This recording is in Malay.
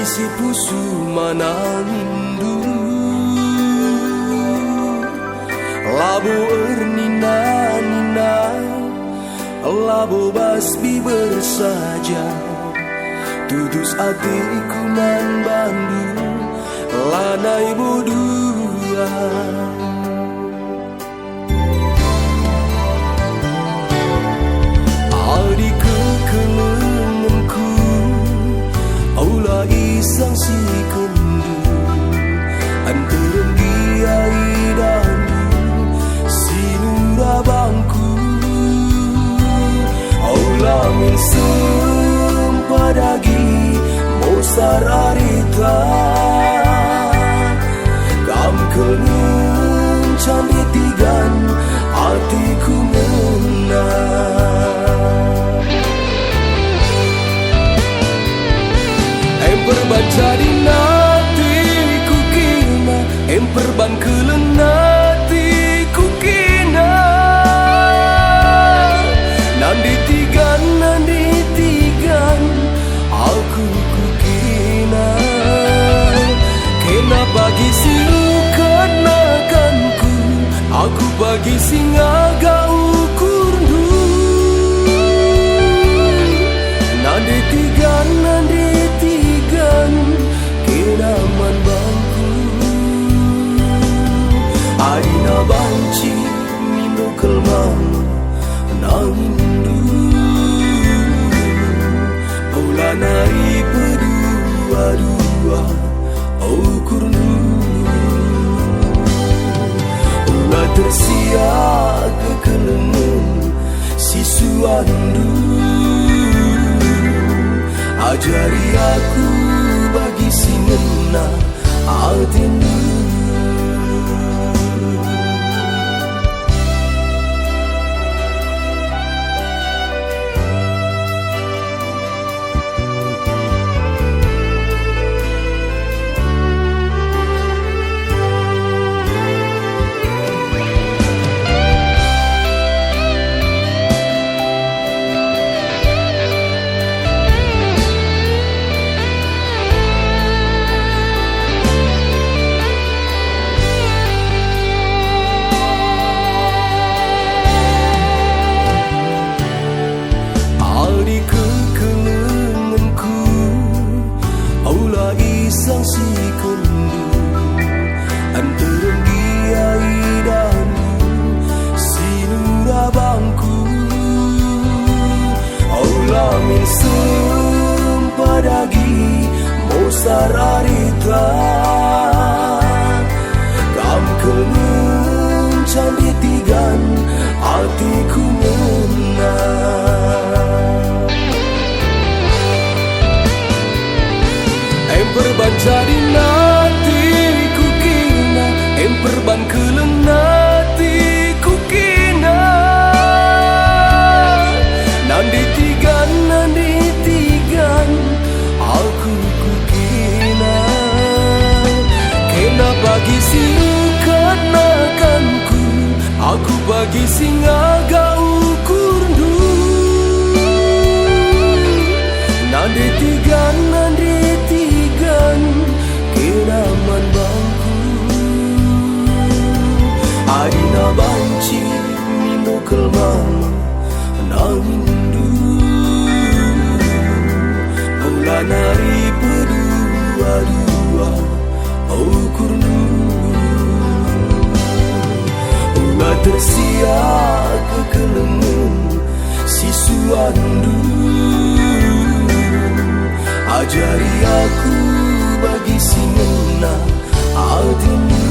sisi pusu manangindu labu ernina-nina labu basbi bersaja tudus hatiku nan bandu lanai bodua adi kekelenganku aula isang si kendu antara giai dandu sinura bangku aula min sempadagi mosar arita kam kenun candi tigan hatiku menang emperban jadi nati kukina emperban keleng nati kukina nandi tigan aku kukina kena bagi silukanku aku bagi singaga ukurdu nandi tigan kena man bangku adina banci mino kelmang nangindu nari berdua-dua ukurnu ulah tersiak kekelengan sisuandu ajari aku bagi sinena hatimu isang si kendu antara giai dandu sinura bangku aula min sempadagi mosar arita kam kenun candi tigan hatiku menang emperban jadi nati kukina emperban keleng nati kukina nandi tigan aku kukina kena bagi silukanku aku bagi singaga ukurdu nandi tigan kenaman bangku adina banci mino kelmang nangindu aula nari berdua-dua ukurnu ulah tersiak kekelengan sisuandu ajari aku bagi sinena hatimu